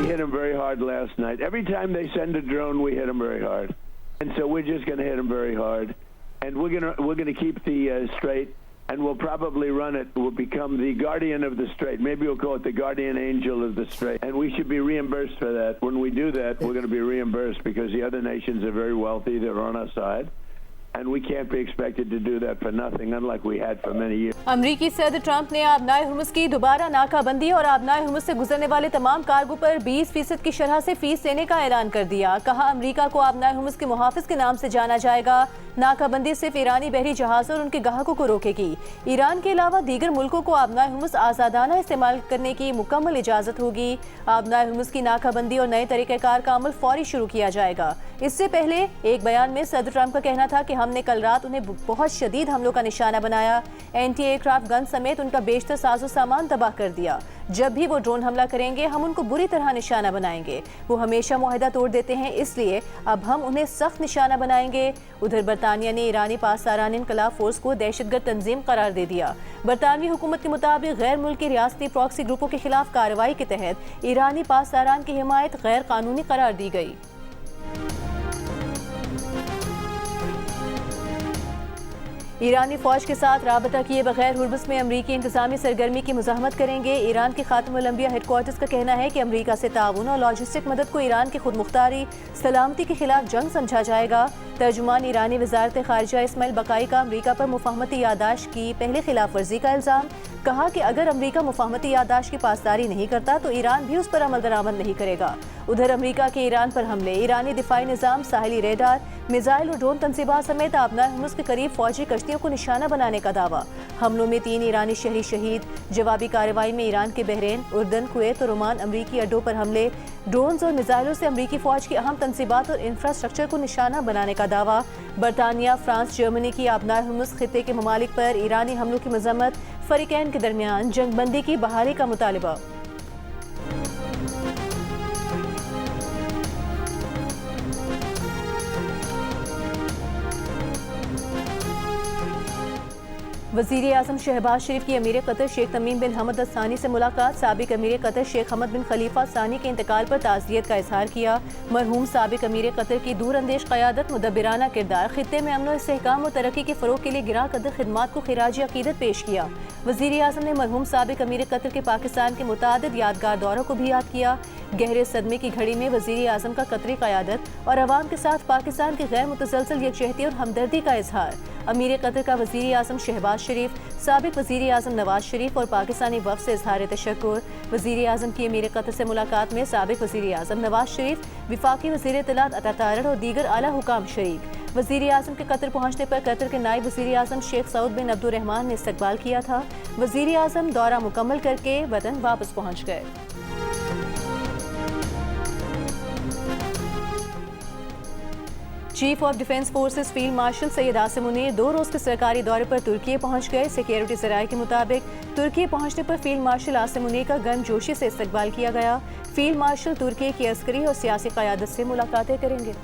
hit them very hard last night. Every time they send a drone, we hit them very hard. And so we're just going to hit them very hard. And we're going to keep the Strait, and we'll probably run it. We'll become the guardian of the Strait. Maybe we'll call it the guardian angel of the Strait. And we should be reimbursed for that. When we do that, we're going to be reimbursed because the other nations are very wealthy. They're on our side. And we can't be expected to do that for nothing, unlike we had for many years. अमरीकी सदर Trump ने आबनाए Hormuz की दोबारा नाकाबंदी और आबनाए Hormuz से गुजरने वाले तमाम कार्गो पर 20% की शरह से फीस लेने का ऐलान कर दिया। कहा अमरीका को आबनाए हुर्मुज़ के मुहाफिज के नाम से जाना जाएगा। नाकाबंदी सिर्फ ईरानी बहरी जहाज़ों और उनके ग्राहकों को रोकेगी। ईरान के अलावा दीगर मुल्कों को आबनाए हुर्मुज़ आज़ादाना इस्तेमाल करने की मुकम्मल इजाज़त होगी। आबनाए हुर्मुज़ की नाकाबंदी और नए तरीक़ेकार का अमल फौरी शुरू किया जाएगा। इससे पहले एक बयान में सदर ट्रंप का कहना था कि हमने कल रात उन्हें बहुत शदीद हमलों का निशाना बनाया। एंटी एयरक्राफ्ट गन समेत उनका बेशतर साजो सामान तबाह कर दिया। जब भी वो ड्रोन हमला करेंगे हम उनको बुरी तरह निशाना बनाएंगे। वो हमेशा मुआहदा तोड़ देते हैं, इसलिए अब हम उन्हें सख्त निशाना बनाएंगे। उधर बरतानिया ने ईरानी पासदारान इनकलाब फोर्स को दहशतगर्द तंजीम करार दे दिया। बरतानवी हुकूमत के मुताबिक गैर मुल्की रियासती प्रॉक्सी ग्रुपों के खिलाफ कार्रवाई के तहत ईरानी पासदारान की हिमायत गैर कानूनी करार दी गई। ईरानी फौज के साथ राबता किए बगैर हुर्मुज़ में अमरीकी इंतजामी सरगर्मी की मुज़ाहमत करेंगे। ईरान के खातमुल अंबिया हेडक्वार्टर्स का कहना है कि अमरीका से ताउन और लॉजिस्टिक मदद को ईरान की खुद मुख्तारी सलामती के खिलाफ जंग समझा जाएगा। तर्जुमान ईरानी वजारत खारिजा इस्माइल बकाई का अमरीका पर मुफाहमती यादाश्त की पहले खिलाफ वर्जी का इल्ज़ाम। कहा कि अगर अमरीका मुफाहमती यादाश्त की पासदारी नहीं करता तो ईरान भी उस पर अमल दरामद नहीं करेगा। उधर अमरीका के ईरान पर हमले, ईरानी दिफाई निज़ाम, साहिली रेडार, मिसाइल और ड्रोन तनसीबात समेत आबनाए हुर्मुज़ के करीब फौजी कश्तियों को निशाना बनाने का दावा। हमलों में 3 ईरानी शहरी शहीद। जवाबी कार्रवाई में ईरान के बहरीन, उर्दन, कुवैत और ओमान अमरीकी अड्डों पर हमले। ड्रोन्स और मिसाइलों से अमरीकी फौज की अहम तनसीबात और इंफ्रास्ट्रक्चर को निशाना बनाने का दावा। बरतानिया, फ्रांस, जर्मनी की आबनाए हुर्मुज़ खित्ते के ममालिक पर ईरानी हमलों की मजम्मत। फरीकैन के दरमियान जंगबंदी की बहाली का मुतालिबा। वज़ीर आज़म शहबाज शरीफ की अमीर कतर शेख तमीम बिन हमद अल-सानी से मुलाकात। साबिक अमीर कतर शेख हमद बिन खलीफा सानी के इंतकाल पर ताज़ियत का इजहार किया। मरहूम साबिक अमीर कतर की दूरअंदेश क़यादत, मुदब्बिराना किरदार, खित्ते में अमन, इस्तेहकाम और तरक्की के फ़रोग़ के लिए गिरा कदर खिदमात को खिराज अक़ीदत पेश किया। वज़ीर आज़म ने मरहूम साबिक अमीर कतर के पाकिस्तान के मुतादिद यादगार दौरों को भी याद किया। गहरे सदमे की घड़ी में वज़ीर आज़म का कतरी क़यादत और अवाम के साथ पाकिस्तान की गैर मुतसलसल यकजहती और हमदर्दी का इजहार। अमीर कतर का वज़ीर आज़म शहबाज शरीफ, साबिक वज़ीर आज़म नवाज शरीफ और पाकिस्तानी वफ़द से इजहार तशक्कुर। वज़ीर आज़म की अमीर कतर से मुलाकात में साबिक वज़ीर आज़म नवाज शरीफ, विफाकी वज़ीर इत्तलात अता तारड़ और दीगर आला हुकाम शरीक। वज़ीर आज़म के कतर पहुँचने पर कतर के नायब वज़ीर आज़म शेख सऊद बिन अब्दुर्रहमान ने इस्तकबाल किया था। वज़ीर आज़म दौरा मुकम्मल करके वतन वापस पहुँच गए। Chief of defence forces field marshal Syed Asim Munir 2 रोज़ के सरकारी दौरे पर तुर्की पहुंच गए। सिक्योरिटी ज़राए के मुताबिक तुर्की पहुंचने पर फील्ड मार्शल आसिम मुनीर का गर्मजोशी से इस्तकबाल किया गया। फील्ड मार्शल तुर्की की अस्करी और सियासी क़यादत से मुलाकातें करेंगे।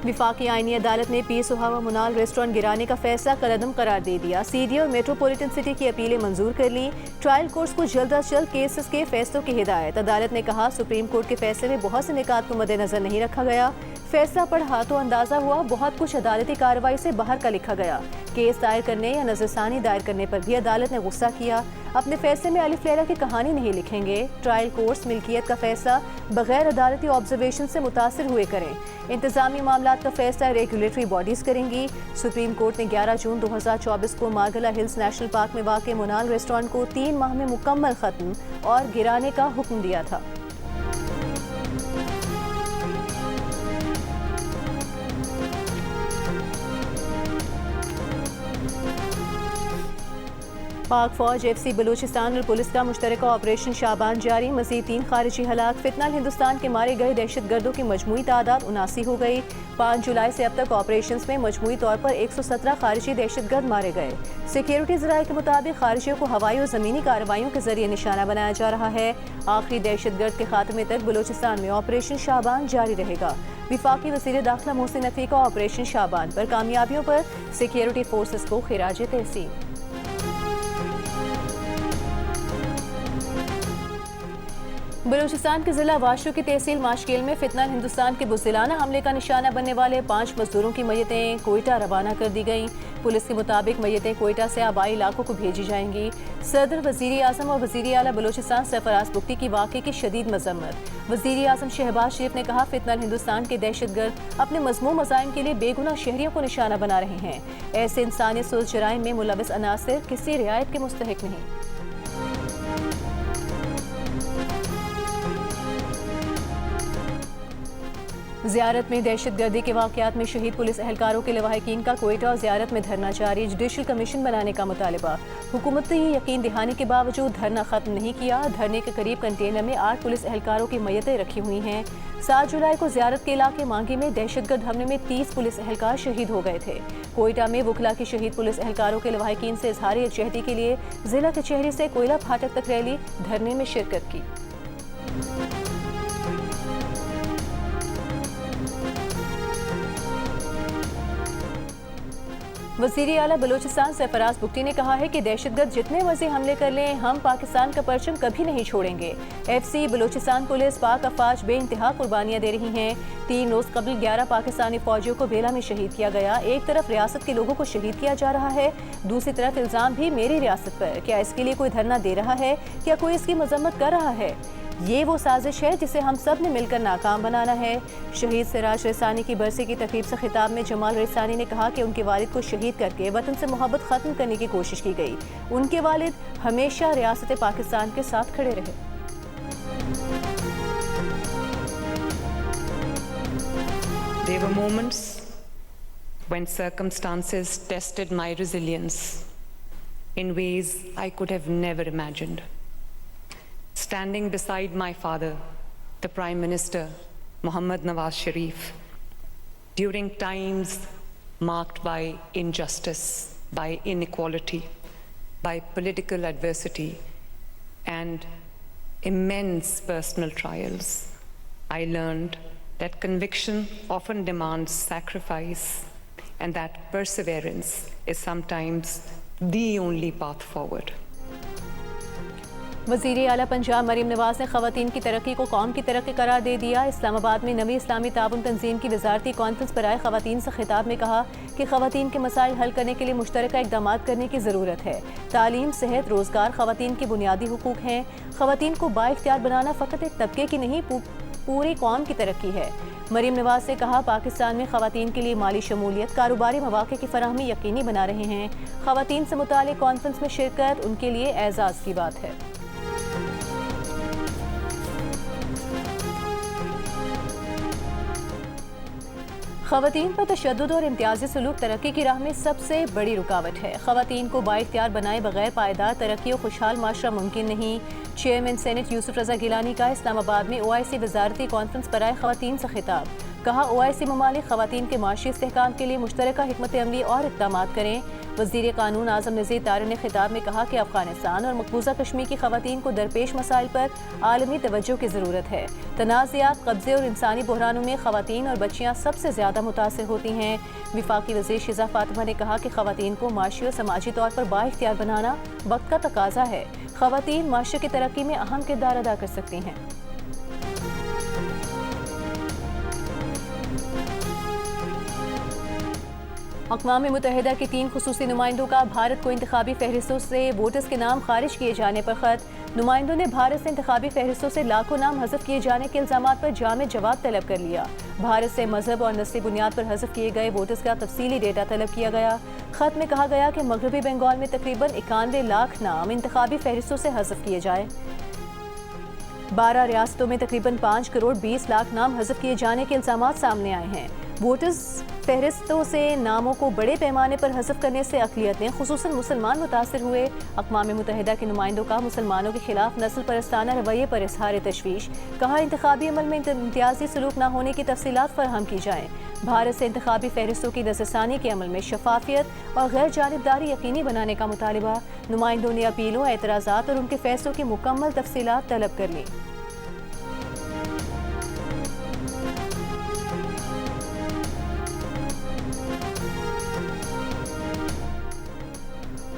विफाकी आईनी अदालत ने पीर सुहावा मुनाल रेस्टोरेंट गिराने का फैसला कलअदम करार दे दिया। सीडी और मेट्रोपॉलिटन सिटी की अपीलें मंजूर कर ली। ट्रायल कोर्ट्स को जल्द अज जल्द केसेस के फैसलों की हिदायत। अदालत ने कहा सुप्रीम कोर्ट के फैसले में बहुत से निकात को मद्देनजर नहीं रखा गया। फैसला पढ़ा तो अंदाजा हुआ बहुत कुछ अदालती कार्रवाई से बाहर का लिखा गया। केस दायर करने या नजरसानी दायर करने पर भी अदालत ने गुस्सा किया। अपने फैसले में अलिफ लैला की कहानी नहीं लिखेंगे। ट्रायल कोर्ट्स मिल्कियत का फैसला बगैर अदालती ऑब्जर्वेशन से मुतासिर हुए करें। इंतजामी मामलात का फैसला रेगुलेटरी बॉडीज करेंगी। सुप्रीम कोर्ट ने 11 जून 2024 को मार्गला हिल्स नेशनल पार्क में वाक़ मुनाल रेस्टोरेंट को 3 माह में मुकम्मल खत्म और गिराने का हुक्म दिया था। पाक फौज, FC बलूचिस्तान और पुलिस का मुश्तरका ऑपरेशन शाबान जारी। मज़ीद 3 खारिजी हलाक। फितनाल हिंदुस्तान के मारे गए दहशतगर्दों की मजमूई तादाद 79 हो गई। 5 जुलाई से अब तक ऑपरेशंस में मजमूई तौर पर 117 खारिजी दहशतगर्द मारे गए। सिक्योरिटी ज़राए के मुताबिक खारिजियों को हवाई और ज़मीनी कार्रवाइयों के जरिए निशाना बनाया जा रहा है। आखिरी दहशतगर्द के खात्मे तक बलूचिस्तान में ऑपरेशन शाबान जारी रहेगा। विफाकी वज़ीर दाखिला मोहसिन नकवी का ऑपरेशन शाबान पर कामयाबियों पर सिक्योरिटी फोर्सेस को खिराज तहसीन। बलूचिस्तान के जिला वाशू की तहसील माशकेल में फितनत हिंदुस्तान के बुज़दिलाना हमले का निशाना बनने वाले 5 मजदूरों की मैयतें कोयटा रवाना कर दी गईं। पुलिस के मुताबिक मैयतें कोयटा से आबाई इलाकों को भेजी जाएंगी। सदर, वज़ीर आज़म और वज़ीर आला बलूचिस्तान सरफराज बुगटी की वाक़े की शदीद मजम्मत। वज़ीर आज़म शहबाज शरीफ ने कहा, फितनत हिंदुस्तान के दहशतगर्द अपने मज़मूम मज़ाइम के लिए बेगुनाह शहरियों को निशाना बना रहे हैं। ऐसे इंसानी सोच जराइम में मुलविस अनासिर किसी रियायत के मुस्तहिक नहीं। ज़ियारत में दहशतगर्दी के वाक़यात में शहीद पुलिस एहलकारों के लवाहिकीन का कोयटा और ज़ियारत में धरना जारी। जुडिशल कमीशन बनाने का मुतालबा। हुकूमत ने ये यकीन दिहाने के बावजूद धरना ख़त्म नहीं किया। धरने के करीब कंटेनर में 8 पुलिस एहलकारों की मैयतें रखी हुई हैं। 7 जुलाई को ज़ियारत के इलाके मांगी में दहशतगर्द हमले में 30 पुलिस एहलकार शहीद हो गए थे। कोयटा में वकला की शहीद पुलिस एहलकारों के लवाहिकीन से इजहार यकजहती के लिए जिला कचहरी से कोयला फाटक तक रैली धरने में शिरकत की। वज़ीर आला बलूचिस्तान सरफराज बुगटी ने कहा है कि दहशतगर्द जितने मर्जी हमले कर लें, हम पाकिस्तान का परचम कभी नहीं छोड़ेंगे। FC बलूचिस्तान पुलिस पाक अफवाज बेइंतहा कुर्बानियाँ दे रही हैं। 3 रोज़ कबल 11 पाकिस्तानी फौजियों को बेला में शहीद किया गया। एक तरफ रियासत के लोगों को शहीद किया जा रहा है, दूसरी तरफ इल्ज़ाम भी मेरी रियासत पर। क्या इसके लिए कोई धरना दे रहा है? क्या कोई इसकी मजम्मत कर रहा है? ये वो साजिश है जिसे हम सब ने मिलकर नाकाम बनाना है। शहीद सिराज रसानी की बरसी की तकरीब से खिताब में जमाल रसानी ने कहा कि उनके वालिद को शहीद करके वतन से मोहब्बत ख़त्म करने की कोशिश की गई। उनके वालिद हमेशा रियासत पाकिस्तान के साथ खड़े रहे। There were moments when circumstances tested my resilience in ways I could have never imagined. Standing beside my father, the Prime Minister, Mohammad Nawaz Sharif, during times marked by injustice, by inequality, by political adversity, and immense personal trials, I learned that conviction often demands sacrifice and that perseverance is sometimes the only path forward. वज़ीर आला पंजाब मरीम नवाज ने ख़वातीन की तरक्की को कौम की तरक्की करार दे दिया। इस्लामाबाद में नवी इस्लामी ताउन तंजीम की वजारती कॉन्फ्रेंस पर आए ख़वातीन से खिताब में कहा कि ख़वातीन के मसाइल हल करने के लिए मुश्तरका इक़दाम करने की ज़रूरत है। तालीम, सेहत, रोज़गार ख़वातीन के बुनियादी हुकूक हैं। ख़वातीन को बाइख्तियार बनाना फ़कत एक तबके की नहीं, पूरी कौम की तरक्की है। मरीम नवाज से कहा, पाकिस्तान में ख़वातीन के लिए माली शमूलियत, कारोबारी मौक़े की फराहमी यकीनी बना रहे हैं। ख़वातीन से मुताल्लिक़ कॉन्फ्रेंस में शिरकत उनके लिए एज़ाज़ की बात है। ख़वातीन पर तशद्दुद और इम्तियाजी सलूक तरक्की की राह में सबसे बड़ी रुकावट है। ख़वातीन को बाइख्तियार बनाए बगैर पायदार तरक्की और खुशहाल माशरा मुमकिन नहीं। चेयरमैन सेनेट यूसुफ रज़ा गिलानी का इस्लामाबाद में OIC वजारती कॉन्फ्रेंस पर आए ख़वातीन से खिताब। कहा, OIC ममालिक ख़वातीन के माशी इस्तेहकाम के लिए मुश्तरका हिकमत अमली और इक़दाम करें। वज़ीर कानून आज़म नज़ीर तारिक ने खिताब में कहा कि अफ़गानिस्तान और मकबूजा कश्मीर की ख़वातीन को दरपेश मसाइल पर आलमी तवज्जो की ज़रूरत है। तनाज़ात, कब्ज़े और इंसानी बहरानों में ख़वातीन और बच्चियाँ सबसे ज़्यादा मुतासिर होती हैं। वफाकी वज़ीर शिज़ा फ़ातिमा ने कहा कि ख़वातीन को माशी और समाजी तौर पर बाइख्तियार बनाना वक्त का तकाज़ा है। ख़वातीन माशरे की तरक्की में अहम किरदार अदा कर सकती हैं। अक़वाम मुत्तहिदा के 3 खुसूसी नुमाइंदों का भारत को इंतखाबी फहरिस्तों से वोटर्स के नाम खारिज किए जाने पर ख़त। नुमाइंदों ने भारत से इंतखाबी फहरिस्तों से लाखों नाम हज़फ किए जाने के इल्ज़ामात पर जामे जवाब तलब कर लिया। भारत से मजहब और नस्ली बुनियाद पर हज़फ किए गए वोटर्स का तफसीली डेटा तलब किया गया। ख़त में कहा गया कि मगरबी बंगाल में तकरीबन 91 लाख नाम इंतखाबी फहरिस्तों से हज़फ किए जाए। 12 रियासतों में तकरीबन 5 करोड़ 20 लाख नाम हज़फ किए जाने के इल्ज़ामात सामने आए हैं। वोटर्स फहरिस्तों से नामों को बड़े पैमाने पर हज़फ करने से अक़लियतें ख़ुसूसन मुसलमान मुतासिर हुए। अक़वाम मुत्तहिदा के नुमाइंदों का मुसलमानों के खिलाफ नस्ल परस्ताना रवैये पर इज़हार तशवीश। कहा, इंतखाबी अमल में इम्तियाजी सलूक न होने की तफसीलात फराहम की जाएँ। भारत से इंतखाबी फहरिस्तों की नज़रसानी के अमल में शफाफियत और गैर जानिबदारी यकीनी बनाने का मुतालिबा। नुमाइंदों ने अपीलों, एतराज़ात और उनके फैसलों की मुकम्मल तफसीलात तलब कर ली।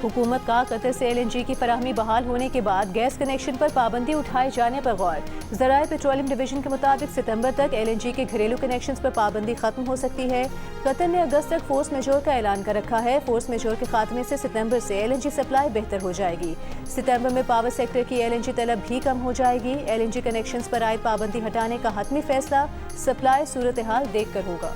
हुकूमत का कतर से LNG की फराहमी बहाल होने के बाद गैस कनेक्शन पर पाबंदी उठाए जाने पर गौर। ज़राए पेट्रोलियम डिवीजन के मुताबिक सितंबर तक LNG के घरेलू कनेक्शंस पर पाबंदी खत्म हो सकती है। कतर ने अगस्त तक फोर्स मेजोर का ऐलान कर रखा है। फोर्स मेजोर के खात्मे से सितंबर से LNG सप्लाई बेहतर हो जाएगी। सितंबर में पावर सेक्टर की LNG तलब भी कम हो जाएगी। LNG कनेक्शंस पर आयद पाबंदी हटाने का हतमी फैसला सप्लाई सूरत हाल देख कर होगा।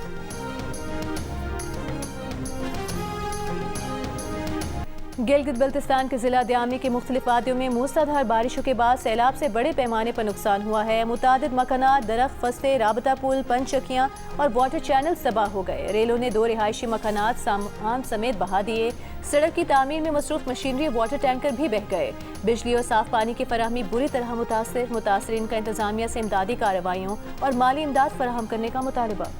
गिलगित बल्तिस्तान के जिला दयामी के मुख्तलिफ वादियों में मूसलाधार बारिशों के बाद सैलाब से बड़े पैमाने पर नुकसान हुआ है। मुतादिद मकानात, दरख्त फसले, राबता पुल, पंचचक्कियाँ और वाटर चैनल तबाह हो गए। रेलों ने 2 रिहायशी मकानात सामान समेत बहा दिए। सड़क की तामीर में मसरूफ मशीनरी, वाटर टैंकर भी बह गए। बिजली और साफ पानी की फराहमी बुरी तरह मुतासरीन का इंतजामिया से इमदादी कार्रवाइयों और माली इमदाद फराहम करने का मुतालबा।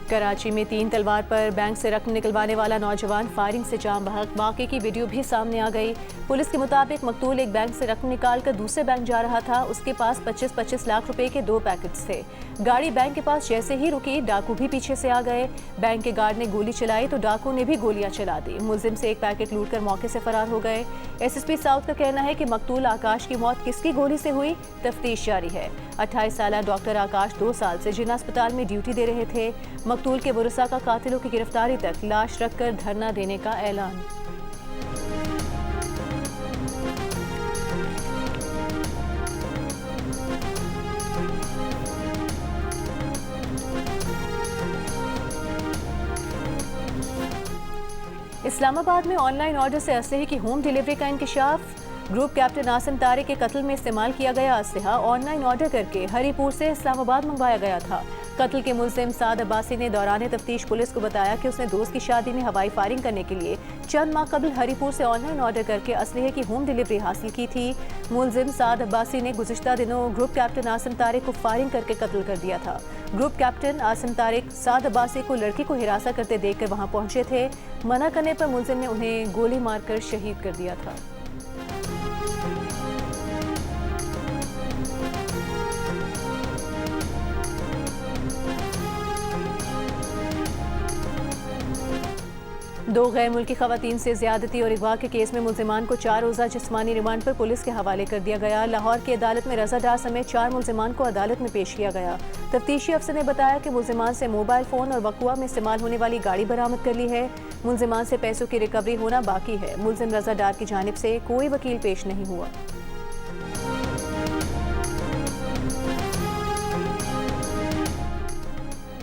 कराची में 3 तलवार पर बैंक से रकम निकलवाने वाला नौजवान फायरिंग से जाम बहक। वाक़े की वीडियो भी सामने आ गई। पुलिस के मुताबिक मकतूल एक बैंक से रकम निकालकर दूसरे बैंक जा रहा था। उसके पास 25-25 लाख रुपए के 2 पैकेट्स थे। गाड़ी बैंक के पास जैसे ही रुकी, डाकू भी पीछे से आ गए। बैंक के गार्ड ने गोली चलाई तो डाकू ने भी गोलियां चला दी। मुलजिम से 1 पैकेट लूट कर मौके से फरार हो गए। SSP साउथ का कहना है कि मकतूल आकाश की मौत किसकी गोली से हुई, तफ्तीश जारी है। 28 साला डॉक्टर आकाश 2 साल से जिन्ना अस्पताल में ड्यूटी दे रहे थे। मकतूल के वरसा का कातिलों की गिरफ्तारी तक लाश रखकर धरना देने का ऐलान। इस्लामाबाद में ऑनलाइन ऑर्डर से असलहे की होम डिलीवरी का इंकशाफ। ग्रुप कैप्टन आसिम तारिक के कत्ल में इस्तेमाल किया गया असलहा ऑनलाइन ऑर्डर करके हरीपुर से इस्लामाबाद मंगवाया गया था। कत्ल के मुलजिम साद अब्बासी ने दौरान तफ्तीश पुलिस को बताया कि उसने दोस्त की शादी में हवाई फायरिंग करने के लिए चंद माह कबल हरीपुर से ऑनलाइन ऑर्डर करके असलहे की होम डिलीवरी हासिल की थी। मुलजिम साद अब्बासी ने गुज़िश्ता दिनों ग्रुप कैप्टन आसिम तारिक को फायरिंग करके कत्ल कर दिया था। ग्रुप कैप्टन आसिम तारिक साद अब्बासी को लड़की को हिरासत करते देखकर वहां पहुंचे थे। मना करने पर मुलजिम ने उन्हें गोली मारकर शहीद कर दिया था। दो गैर मुल्की खवातीन से ज्यादती और अगवा के केस में मुलजिमान को 4 रोज़ा जिस्मानी रिमांड पर पुलिस के हवाले कर दिया गया। लाहौर की अदालत में रजा डार समेत 4 मुलजिमान को अदालत में पेश किया गया। तफ्तीशी अफसर ने बताया कि मुलजिमान से मोबाइल फ़ोन और वक़ुआ में इस्तेमाल होने वाली गाड़ी बरामद कर ली है। मुलजिमान से पैसों की रिकवरी होना बाकी है। मुलजिम रजा डार की जानिब से कोई वकील पेश नहीं हुआ।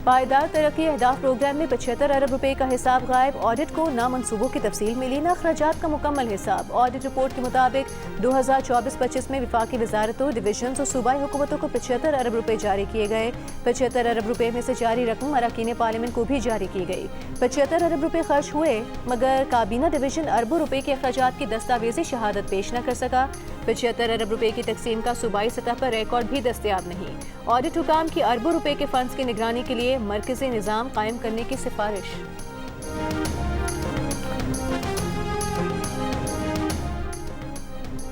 पायदार तरक्की अहदाफ प्रोग्राम में 75 अरब रुपए का हिसाब गायब। ऑडिट को ना मनसूबों की तफसील मिली, ना अखराजात का मुकम्मल हिसाब। ऑडिट रिपोर्ट के मुताबिक 2024-25 में विफाकी वजारतों, डिवीजन और सूबाई हुकूमतों को 75 अरब रुपए जारी किए गए। 75 अरब रुपए में से जारी रकम अरकान पार्लियामेंट को भी जारी की गई। 75 अरब रुपए खर्च हुए, मगर काबीना डिवीजन अरबों रुपए के अखराजात की दस्तावेजी शहादत पेश न कर सका। 75 अरब रुपए की तकसीम का सूबाई सतह पर रिकॉर्ड भी दस्तयाब नहीं। ऑडिट हुकाम की अरबों रुपए के फंड्स की निगरानी के लिए मरकजी निज़ाम कायम करने की सिफारिश।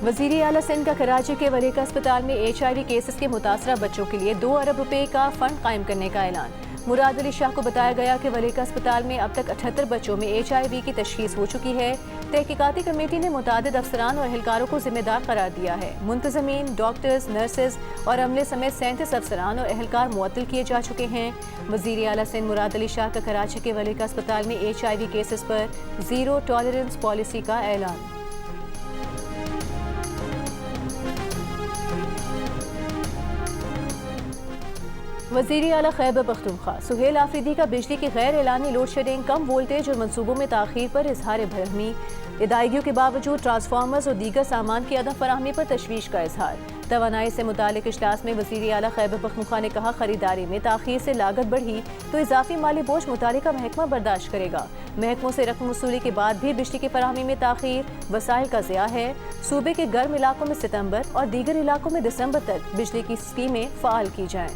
वज़ीर आला सिंध का कराची के वलीका अस्पताल में HIV केसेस के मुतासरा बच्चों के लिए 2 अरब रुपए का फंड कायम करने का ऐलान। मुराद अली शाह को बताया गया कि वलीका अस्पताल में अब तक 78 बच्चों में HIV की तशखीस हो चुकी है। तहकीकाती कमेटी ने मुतादिद अफसरान और एहलकारों को जिम्मेदार करार दिया है। मुंतजमीन, डॉक्टर्स, नर्सेज और अमले समेत 37 अफसरान और एहलकार मुअत्तल किए जा चुके हैं। वज़ीर आला सिंध मुराद अली शाह का कराची के वलीका अस्पताल में HIV केसेस पर ज़ीरो टॉलरेंस पॉलिसी का ऐलान। वज़ीर आला खैबर पख्तूनख्वा सुहेल आफरीदी का बिजली की गैर एलानी लोड शेडिंग, कम वोल्टेज और मनसूबों में ताख़ीर पर इजहार बरहमी। अदायगियों के बावजूद ट्रांसफार्मर्स और दीगर सामान की अदम फराहमी पर तशवीश का इजहार। तवानाई से मुतालिक इजलास में वज़ीर आला खैबर पख्तूनख्वा ने कहा, खरीदारी में ताख़ीर से लागत बढ़ी तो इजाफी माली बोझ मुतालिका महकमा बर्दाश्त करेगा। महकमों से रकम वसूली के बाद भी बिजली की फराहमी में ताख़ीर वसाइल का ज़िया है। सूबे के गर्म इलाकों में सितंबर और दीगर इलाकों में दिसंबर तक बिजली की स्कीमें फ़ाल की जाएँ।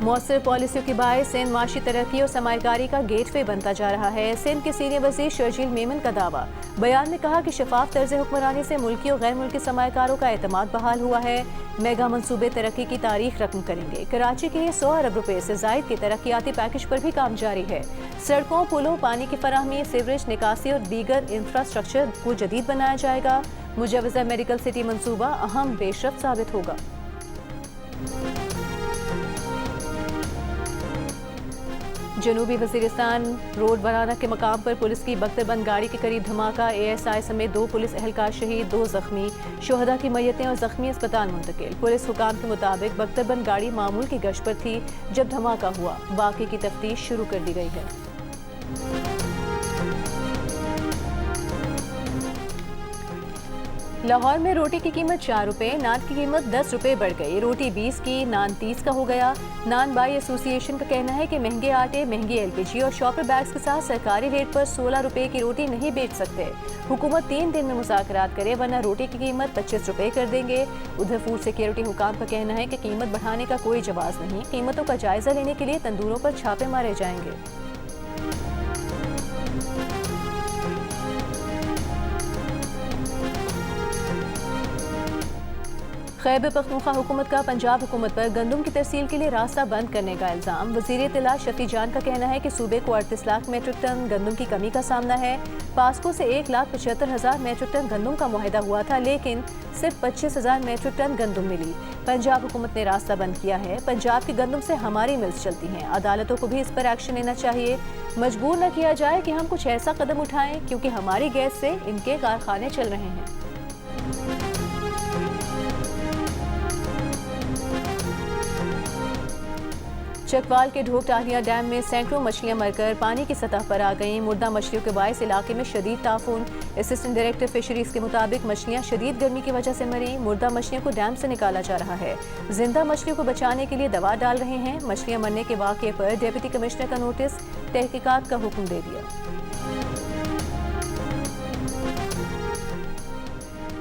मौसर पॉलिसियों के बायस सिंध माशी तरक्की और सरमायाकारी का गेटवे बनता जा रहा है। सिंध के सीनियर वजीर शर्जील मेमन का दावा। बयान में कहा कि शफाफ तर्ज हुक्मरानी से मुल्की और गैर मुल्की सरमायाकारों का एतमाद बहाल हुआ है। मेगा मंसूबे तरक्की की तारीख रकम करेंगे। कराची के लिए 100 अरब रुपए से जायद के तरक्याती पैकेज पर भी काम जारी है। सड़कों, पुलों, पानी की फराहमी, सीवरेज निकासी और दीगर इंफ्रास्ट्रक्चर को जदीद बनाया जाएगा। मुजव्वज़ा मेडिकल सिटी मंसूबा अहम पेशरफ्त साबित होगा। जनूबी वजीरिस्तान रोड बनाना के मकाम पर पुलिस की बख्तरबंद गाड़ी के करीब धमाका। ASI समेत 2 पुलिस एहलकार शहीद, 2 जख्मी। शोहदा की मैयतें और जख्मी अस्पताल मुंतकिल। पुलिस हुकाम के मुताबिक बख्तरबंद गाड़ी मामूल की गश्त पर थी जब धमाका हुआ। बाकी की तफ्तीश शुरू कर दी गई है। लाहौर में रोटी की कीमत 4 रुपए, नान की कीमत 10 रुपए बढ़ गई। रोटी 20 की, नान 30 का हो गया। नान बाई एसोसिएशन का कहना है कि महंगे आटे, महंगी LPG और शॉपर बैग्स के साथ सरकारी रेट पर 16 रुपए की रोटी नहीं बेच सकते। हुकूमत 3 दिन में मुज़ाकरात करे वरना रोटी की कीमत 25 रुपए कर देंगे। उधर फूड सिक्योरिटी हुकाम का कहना है कि कीमत बढ़ाने का कोई जवाब नहीं। कीमतों का जायजा लेने के लिए तंदूरों पर छापे मारे जाएंगे। खैबर पख्तूनख्वा हुकूमत का पंजाब हुकूमत पर गंदम की तरसील के लिए रास्ता बंद करने का इल्ज़ाम। वज़ीर इत्तला शफी जान का कहना है कि सूबे को 38 लाख मेट्रिक टन गंदम की कमी का सामना है। पास्को से 1,75,000 मेट्रिक टन गंदम का मुआहदा हुआ था, लेकिन सिर्फ 25,000 मेट्रिक टन गंदम मिली। पंजाब हुकूमत ने रास्ता बंद किया है। पंजाब की गंदम से हमारी मिल्स चलती हैं। अदालतों को भी इस पर एक्शन लेना चाहिए। मजबूर न किया जाए कि हम कुछ ऐसा कदम उठाएं, क्योंकि हमारी गैस से इनके कारखाने चल रहे हैं। चकवाल के ढोक टाहलिया डैम में सैकड़ों मछलियां मरकर पानी की सतह पर आ गईं। मुर्दा मछलियों के बायस इलाके में शदीद ताफून। असिस्टेंट डायरेक्टर फिशरीज के मुताबिक मछलियां शदीद गर्मी की वजह से मरी। मुर्दा मछलियों को डैम से निकाला जा रहा है। जिंदा मछलियों को बचाने के लिए दवा डाल रहे हैं। मछलियां मरने के वाक़े पर डिप्टी कमिश्नर का नोटिस, तहकीकात का हुक्म दे दिया।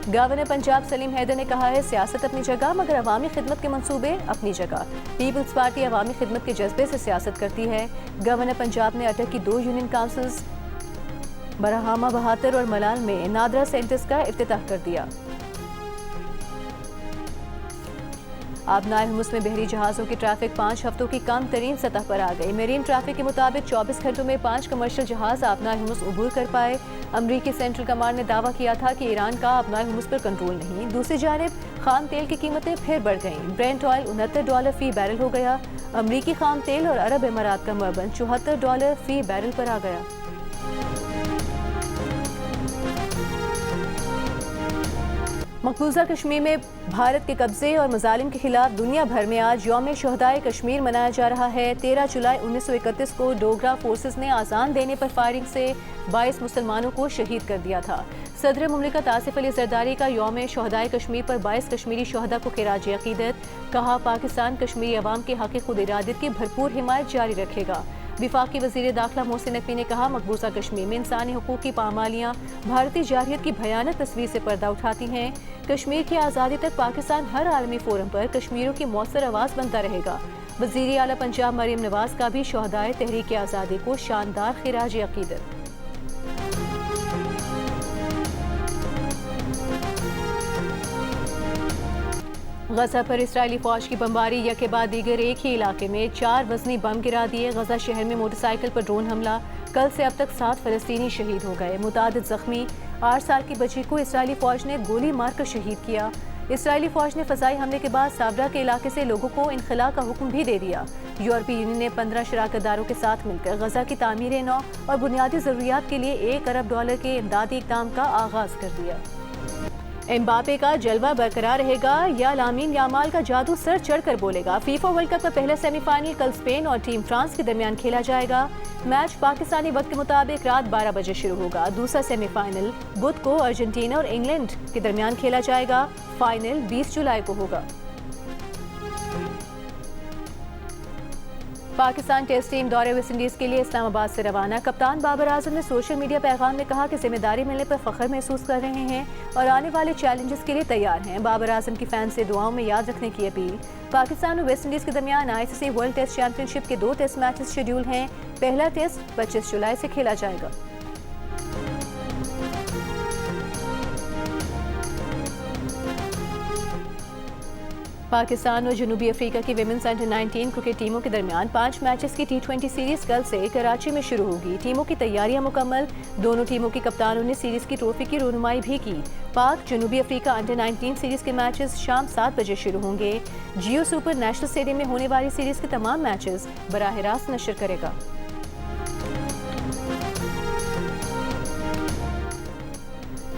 गवर्नर पंजाब सलीम हैदर ने कहा है, सियासत अपनी जगह मगर अवामी खिदमत के मंसूबे अपनी जगह। पीपल्स पार्टी अवामी खिदमत के जज्बे से सियासत करती है। गवर्नर पंजाब ने अटक की 2 यूनियन काउंसिल्स बरहामा बहातर और मलाल में नादरा सेंटर्स का इफ्तिताह कर दिया। आबनाए हुमुस में बहरी जहाज़ों की ट्रैफिक 5 हफ्तों की कम तरीन सतह पर आ गई। मेरीन ट्रैफिक के मुताबिक 24 घंटों में 5 कमर्शियल जहाज़ आबनाए हुमुस उबूर कर पाए। अमरीकी सेंट्रल कमांड ने दावा किया था कि ईरान का आबनाए हुमुस पर कंट्रोल नहीं। दूसरी जानिब खाम तेल की कीमतें फिर बढ़ गईं। ब्रेंट ऑयल $69 फी बैरल हो गया। अमरीकी खाम तेल और अरब इमारात का मबन $74 फी बैरल पर आ गया। मकबूजा कश्मीर में भारत के कब्जे और मजालिम के खिलाफ दुनिया भर में आज यौम शहदाए कश्मीर मनाया जा रहा है। 13 जुलाई 1931 को डोगरा फोर्सेस ने आज़ान देने पर फायरिंग से 22 मुसलमानों को शहीद कर दिया था। सदर मुमलिकत आसिफ अली जरदारी का यौम शहदाए कश्मीर पर 22 कश्मीरी शहदा को खिराज अकीदत। कहा, पाकिस्तान कश्मीरी अवाम के हक़ खुद इरादत की भरपूर हिमायत जारी रखेगा। विफाकी वज़ीर दाखिला मोहसिन नकवी ने कहा, मकबूजा कश्मीर में इंसानी हुकूक की पामालियाँ भारतीय जारहियत की भयानक तस्वीर से पर्दा उठाती हैं। कश्मीर की आज़ादी तक पाकिस्तान हर आलमी फोरम पर कश्मीरियों की मौसर आवाज़ बनता रहेगा। वज़ीर आला पंजाब मरियम नवाज का भी शहदाए तहरीक आज़ादी को शानदार खिराज अकीदत। गजा पर इसराइली फौज की बमबारी यके बाद दीगर एक ही इलाके में 4 वजनी बम गिरा दिए। गजा शहर में मोटरसाइकिल पर ड्रोन हमला। कल से अब तक 7 फलस्तीनी शहीद हो गए, मुतादिद जख्मी। 8 साल की बच्ची को इसराइली फौज ने गोली मारकर शहीद किया। इसराइली फौज ने फजाई हमले के बाद साबरा के इलाके से लोगों को इनखला का हुक्म भी दे दिया। यूरोपीय यूनियन ने 15 शराकतदारों के साथ मिलकर गजा की तामीर नौ और बुनियादी ज़रूरियात के लिए $1 अरब के इमदादी इक़दाम का आगाज़ कर दिया। एम्बापे का जलवा बरकरार रहेगा या लामीन यामाल का जादू सर चढ़कर बोलेगा। फीफा वर्ल्ड कप का पहला सेमीफाइनल कल स्पेन और टीम फ्रांस के दरमियान खेला जाएगा। मैच पाकिस्तानी वक्त के मुताबिक रात 12 बजे शुरू होगा। दूसरा सेमीफाइनल बुध को अर्जेंटीना और इंग्लैंड के दरमियान खेला जाएगा। फाइनल 20 जुलाई को होगा। पाकिस्तान टेस्ट टीम दौरे वेस्ट इंडीज के लिए इस्लामाबाद से रवाना। कप्तान बाबर आजम ने सोशल मीडिया पैगाम में कहा कि जिम्मेदारी मिलने पर फख्र महसूस कर रहे हैं और आने वाले चैलेंजेस के लिए तैयार हैं। बाबर आजम की फैन से दुआओं में याद रखने की अपील। पाकिस्तान और वेस्ट इंडीज के दरमियान ICC वर्ल्ड टेस्ट चैंपियनशिप के 2 टेस्ट मैचेस शेड्यूल हैं। पहला टेस्ट 25 जुलाई से खेला जाएगा। पाकिस्तान और जनूबी अफ्रीका की विमेंस अंडर-19 क्रिकेट टीमों के दरमियान 5 मैचेस की T20 सीरीज कल से कराची में शुरू होगी। टीमों की तैयारियां मुकम्मल। दोनों टीमों के कप्तानों ने सीरीज की ट्रॉफी की रहनुमाई भी की। पाक जनूबी अफ्रीका अंडर-19 सीरीज के मैचेस शाम 7 बजे शुरू होंगे। जियो सुपर नेशनल स्टेडियम में होने वाली सीरीज के तमाम मैचेस बराह रास्त नशर करेगा।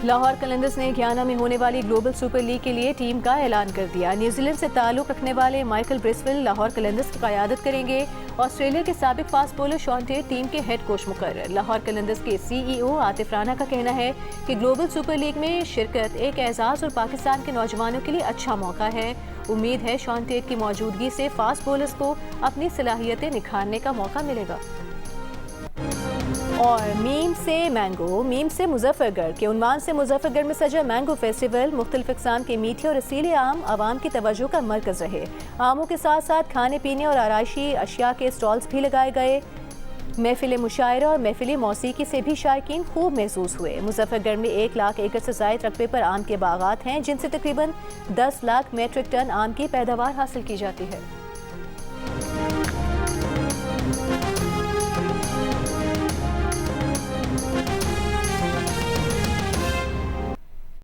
लाहौर कलंदर्स ने घियाना में होने वाली ग्लोबल सुपर लीग के लिए टीम का ऐलान कर दिया। न्यूजीलैंड से ताल्लुक रखने वाले माइकल ब्रिस्वेल लाहौर कलंदर्स की क़यादत करेंगे। ऑस्ट्रेलिया के साबिक fast bowler Shaun Tait team के हेड कोच मुकर्रर। लाहौर कलंदर्स के CEO आतिफ राना का कहना है कि ग्लोबल सुपर लीग में शिरकत एक एजाज़ और पाकिस्तान के नौजवानों के लिए अच्छा मौका है। उम्मीद है शॉन टेट की मौजूदगी से फास्ट बॉलर्स को अपनी सलाहियतें निखारने का मौका मिलेगा। और मीम से मैंगो, मीम से मुजफ्फरगढ़ के उन्वान से मुजफ्फरगढ़ में सजा मैंगो फेस्टिवल। मुख्तलिफ इक़साम के मीठे और रसीले आम आवाम की तवज्जो का मरकज़ रहे। आमों के साथ साथ खाने पीने और आराइशी अशिया के स्टॉल्स भी लगाए गए। महफिल मुशायरा और महफिल मौसीकी से भी शायकीन खूब महसूस हुए। मुजफ्फरगढ़ में 1 लाख एकड़ से ज़ायद रकबे पर आम के बागात हैं, जिनसे तकरीबन 10 लाख मेट्रिक टन आम की पैदावार हासिल की जाती है।